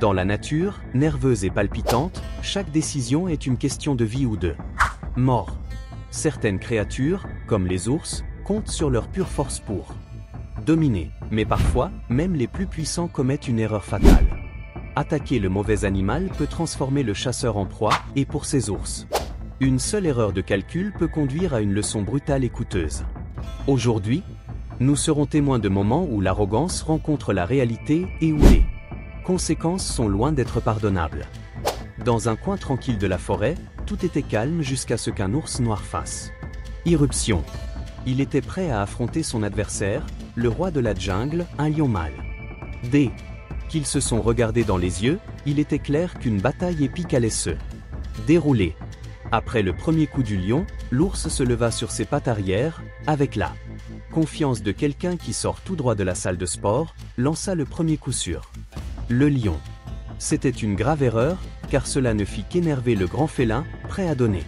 Dans la nature, nerveuse et palpitante, chaque décision est une question de vie ou de mort. Certaines créatures, comme les ours, comptent sur leur pure force pour dominer, mais parfois, même les plus puissants commettent une erreur fatale. Attaquer le mauvais animal peut transformer le chasseur en proie, et pour ces ours, une seule erreur de calcul peut conduire à une leçon brutale et coûteuse. Aujourd'hui, nous serons témoins de moments où l'arrogance rencontre la réalité et où les conséquences sont loin d'être pardonnables. Dans un coin tranquille de la forêt, tout était calme jusqu'à ce qu'un ours noir fasse irruption. Il était prêt à affronter son adversaire, le roi de la jungle, un lion mâle. Dès qu'ils se sont regardés dans les yeux, il était clair qu'une bataille épique allait se dérouler. Après le premier coup du lion, l'ours se leva sur ses pattes arrière, avec la confiance de quelqu'un qui sort tout droit de la salle de sport, lança le premier coup sur le lion. C'était une grave erreur, car cela ne fit qu'énerver le grand félin, prêt à donner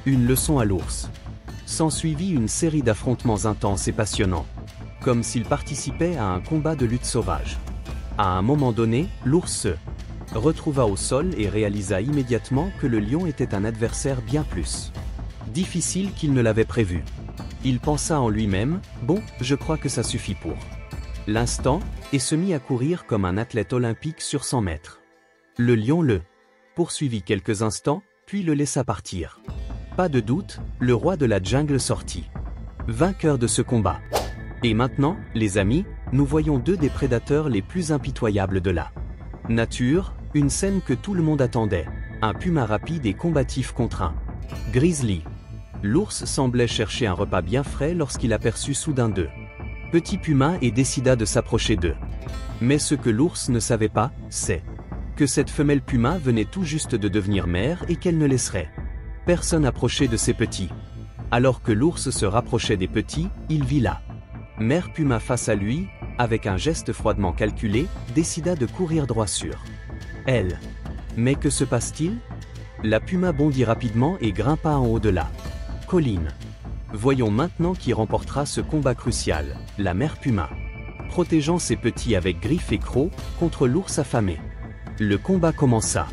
une leçon à l'ours. S'ensuivit une série d'affrontements intenses et passionnants, comme s'il participait à un combat de lutte sauvage. À un moment donné, l'ours se retrouva au sol et réalisa immédiatement que le lion était un adversaire bien plus difficile qu'il ne l'avait prévu. Il pensa en lui-même, « Bon, je crois que ça suffit pour l'instant », et se mit à courir comme un athlète olympique sur 100 mètres. Le lion le poursuivit quelques instants, puis le laissa partir. Pas de doute, le roi de la jungle sortit vainqueur de ce combat. Et maintenant, les amis, nous voyons deux des prédateurs les plus impitoyables de la nature, une scène que tout le monde attendait, un puma rapide et combatif contre un grizzly. L'ours semblait chercher un repas bien frais lorsqu'il aperçut soudain deux petits pumas et décida de s'approcher d'eux. Mais ce que l'ours ne savait pas, c'est que cette femelle puma venait tout juste de devenir mère et qu'elle ne laisserait personne approcher de ses petits. Alors que l'ours se rapprochait des petits, il vit la mère puma face à lui, avec un geste froidement calculé, décida de courir droit sur elle. Mais que se passe-t-il? La puma bondit rapidement et grimpa en haut de la colline. Voyons maintenant qui remportera ce combat crucial, la mère puma, protégeant ses petits avec griffes et crocs, contre l'ours affamé. Le combat commença.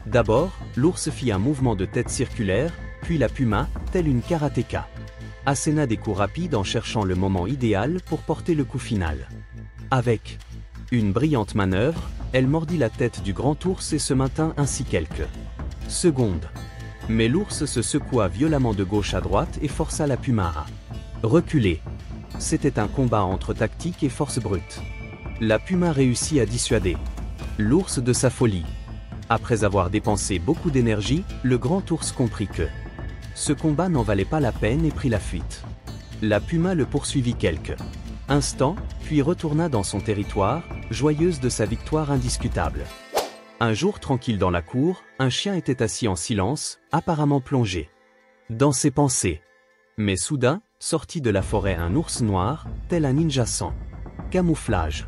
D'abord, l'ours fit un mouvement de tête circulaire, puis la puma, telle une karatéka, asséna des coups rapides en cherchant le moment idéal pour porter le coup final. Avec une brillante manœuvre, elle mordit la tête du grand ours et se maintint ainsi quelques secondes. Mais l'ours se secoua violemment de gauche à droite et força la puma à reculer. C'était un combat entre tactique et force brute. La puma réussit à dissuader l'ours de sa folie. Après avoir dépensé beaucoup d'énergie, le grand ours comprit que ce combat n'en valait pas la peine et prit la fuite. La puma le poursuivit quelques instants, puis retourna dans son territoire, joyeuse de sa victoire indiscutable. Un jour tranquille dans la cour, un chien était assis en silence, apparemment plongé dans ses pensées. Mais soudain, sortit de la forêt un ours noir, tel un ninja sans camouflage.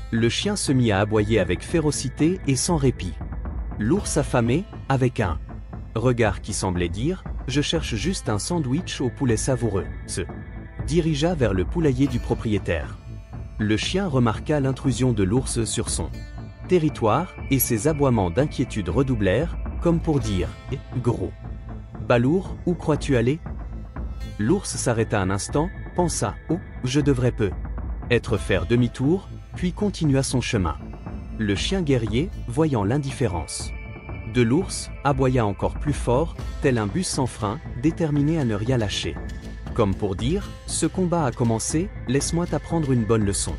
Le chien se mit à aboyer avec férocité et sans répit. L'ours affamé, avec un regard qui semblait dire « Je cherche juste un sandwich au poulet savoureux », se dirigea vers le poulailler du propriétaire. Le chien remarqua l'intrusion de l'ours sur son territoire, et ses aboiements d'inquiétude redoublèrent, comme pour dire « Eh, gros balourd, où crois-tu aller ?» L'ours s'arrêta un instant, pensa « Oh, je devrais peut-être faire demi-tour », puis continua son chemin. Le chien guerrier, voyant l'indifférence de l'ours, aboya encore plus fort, tel un bus sans frein, déterminé à ne rien lâcher. Comme pour dire, ce combat a commencé, laisse-moi t'apprendre une bonne leçon.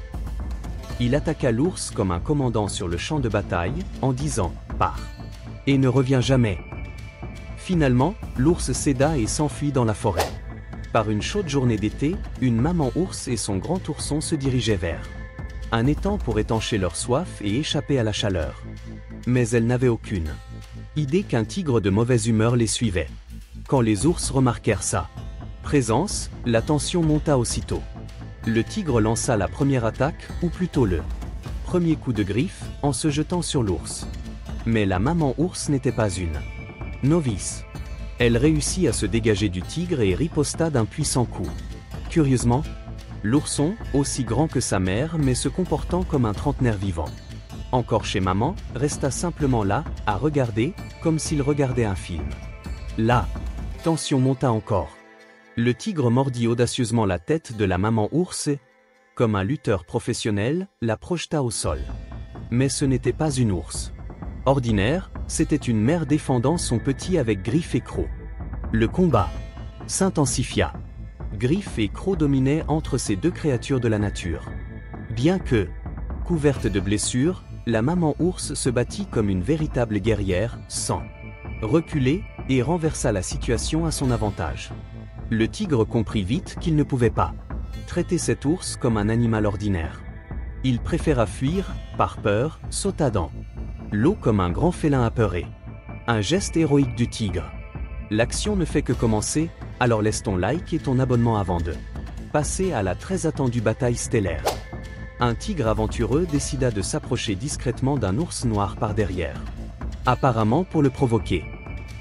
Il attaqua l'ours comme un commandant sur le champ de bataille, en disant « Pars !» et ne reviens jamais. Finalement, l'ours céda et s'enfuit dans la forêt. Par une chaude journée d'été, une maman ours et son grand ourson se dirigeaient vers un étang pour étancher leur soif et échapper à la chaleur. Mais elles n'avaient aucune idée qu'un tigre de mauvaise humeur les suivait. Quand les ours remarquèrent sa présence, la tension monta aussitôt. Le tigre lança la première attaque, ou plutôt le premier coup de griffe, en se jetant sur l'ours. Mais la maman ours n'était pas une novice. Elle réussit à se dégager du tigre et riposta d'un puissant coup. Curieusement, l'ourson, aussi grand que sa mère mais se comportant comme un trentenaire vivant, encore chez maman, resta simplement là, à regarder, comme s'il regardait un film. La tension monta encore. Le tigre mordit audacieusement la tête de la maman ours et, comme un lutteur professionnel, la projeta au sol. Mais ce n'était pas une ours. Ordinaire, c'était une mère défendant son petit avec Griffe et Croc. Le combat s'intensifia. Griffe et Croc dominaient entre ces deux créatures de la nature. Bien que, couverte de blessures, la maman ours se battit comme une véritable guerrière, sans reculer, et renversa la situation à son avantage. Le tigre comprit vite qu'il ne pouvait pas traiter cet ours comme un animal ordinaire. Il préféra fuir, par peur, sauta dans l'eau comme un grand félin apeuré. Un geste héroïque du tigre. L'action ne fait que commencer, alors laisse ton like et ton abonnement avant de passer à la très attendue bataille stellaire. Un tigre aventureux décida de s'approcher discrètement d'un ours noir par derrière. Apparemment pour le provoquer.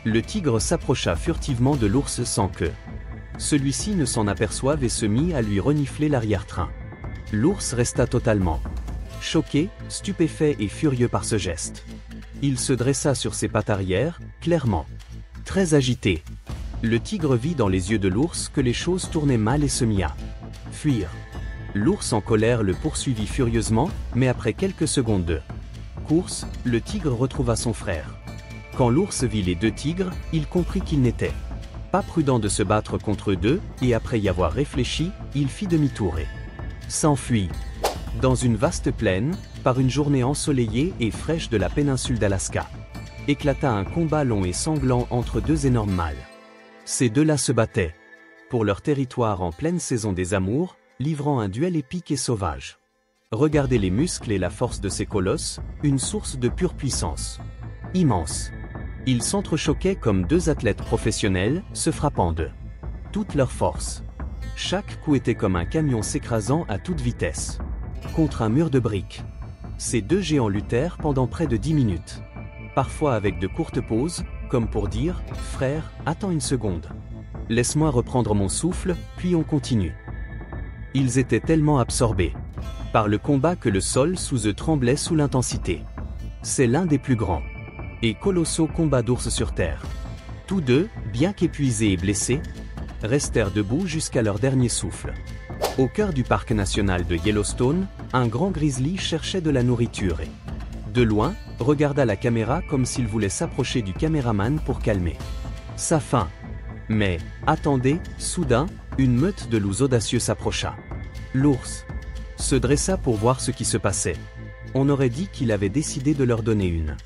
Le tigre s'approcha furtivement de l'ours sans que celui-ci ne s'en aperçoive et se mit à lui renifler l'arrière-train. L'ours resta totalement choqué, stupéfait et furieux par ce geste. Il se dressa sur ses pattes arrière, clairement très agité. Le tigre vit dans les yeux de l'ours que les choses tournaient mal et se mit à fuir. L'ours en colère le poursuivit furieusement, mais après quelques secondes de course, le tigre retrouva son frère. Quand l'ours vit les deux tigres, il comprit qu'il n'était pas prudent de se battre contre eux deux, et après y avoir réfléchi, il fit demi-tour et s'enfuit. Dans une vaste plaine, par une journée ensoleillée et fraîche de la péninsule d'Alaska, éclata un combat long et sanglant entre deux énormes mâles. Ces deux-là se battaient pour leur territoire en pleine saison des amours, livrant un duel épique et sauvage. Regardez les muscles et la force de ces colosses, une source de pure puissance. Immense. Ils s'entrechoquaient comme deux athlètes professionnels, se frappant de toute leur force. Chaque coup était comme un camion s'écrasant à toute vitesse contre un mur de briques. Ces deux géants luttèrent pendant près de 10 minutes. Parfois avec de courtes pauses, comme pour dire « Frère, attends une seconde. Laisse-moi reprendre mon souffle, puis on continue. » Ils étaient tellement absorbés par le combat que le sol sous eux tremblait sous l'intensité. C'est l'un des plus grands et colossaux combats d'ours sur Terre. Tous deux, bien qu'épuisés et blessés, restèrent debout jusqu'à leur dernier souffle. Au cœur du parc national de Yellowstone, un grand grizzly cherchait de la nourriture et, de loin, regarda la caméra comme s'il voulait s'approcher du caméraman pour calmer sa faim. Mais, attendez, soudain, une meute de loups audacieux s'approcha. L'ours se dressa pour voir ce qui se passait. On aurait dit qu'il avait décidé de leur donner une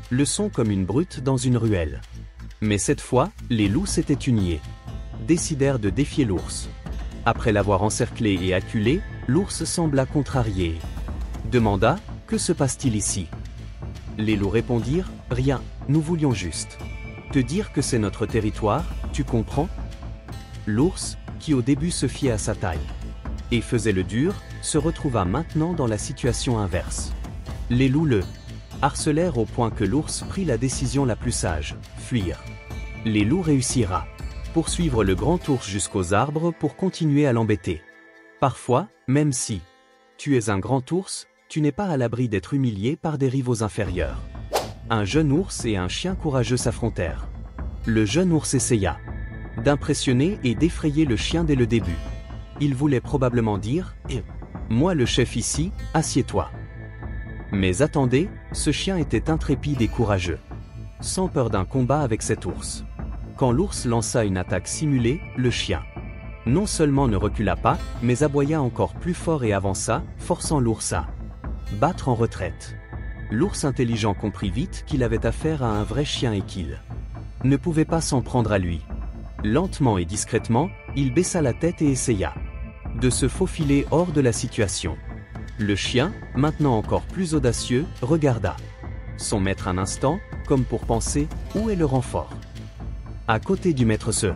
leçon comme une brute dans une ruelle. Mais cette fois, les loups s'étaient unis, décidèrent de défier l'ours. Après l'avoir encerclé et acculé, l'ours sembla contrarié. Demanda, « Que se passe-t-il ici ?» Les loups répondirent, « Rien, nous voulions juste te dire que c'est notre territoire, tu comprends ?» L'ours, qui au début se fiait à sa taille et faisait le dur, se retrouva maintenant dans la situation inverse. Les loups le harcelèrent au point que l'ours prit la décision la plus sage, fuir. Les loups réussirent à poursuivre le grand ours jusqu'aux arbres pour continuer à l'embêter. Parfois, même si tu es un grand ours, tu n'es pas à l'abri d'être humilié par des rivaux inférieurs. Un jeune ours et un chien courageux s'affrontèrent. Le jeune ours essaya d'impressionner et d'effrayer le chien dès le début. Il voulait probablement dire « Eh, moi le chef ici, assieds-toi ». Mais attendez, ce chien était intrépide et courageux, sans peur d'un combat avec cet ours. Quand l'ours lança une attaque simulée, le chien non seulement ne recula pas, mais aboya encore plus fort et avança, forçant l'ours à battre en retraite. L'ours intelligent comprit vite qu'il avait affaire à un vrai chien et qu'il ne pouvait pas s'en prendre à lui. Lentement et discrètement, il baissa la tête et essaya de se faufiler hors de la situation. Le chien, maintenant encore plus audacieux, regarda son maître un instant, comme pour penser « Où est le renfort ?» À côté du maître se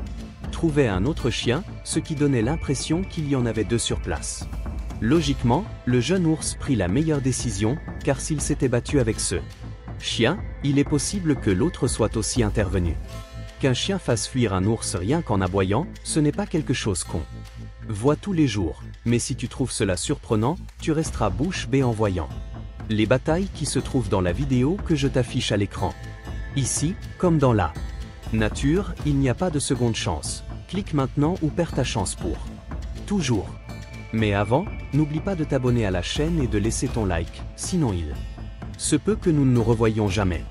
trouvait un autre chien, ce qui donnait l'impression qu'il y en avait deux sur place. Logiquement, le jeune ours prit la meilleure décision, car s'il s'était battu avec ce chien, il est possible que l'autre soit aussi intervenu. Qu'un chien fasse fuir un ours rien qu'en aboyant, ce n'est pas quelque chose qu'on voit tous les jours, mais si tu trouves cela surprenant, tu resteras bouche bée en voyant Les batailles qui se trouvent dans la vidéo que je t'affiche à l'écran. Ici, comme dans la nature, il n'y a pas de seconde chance. Clique maintenant ou perds ta chance pour toujours. Mais avant, n'oublie pas de t'abonner à la chaîne et de laisser ton like, sinon il se peut que nous ne nous revoyions jamais.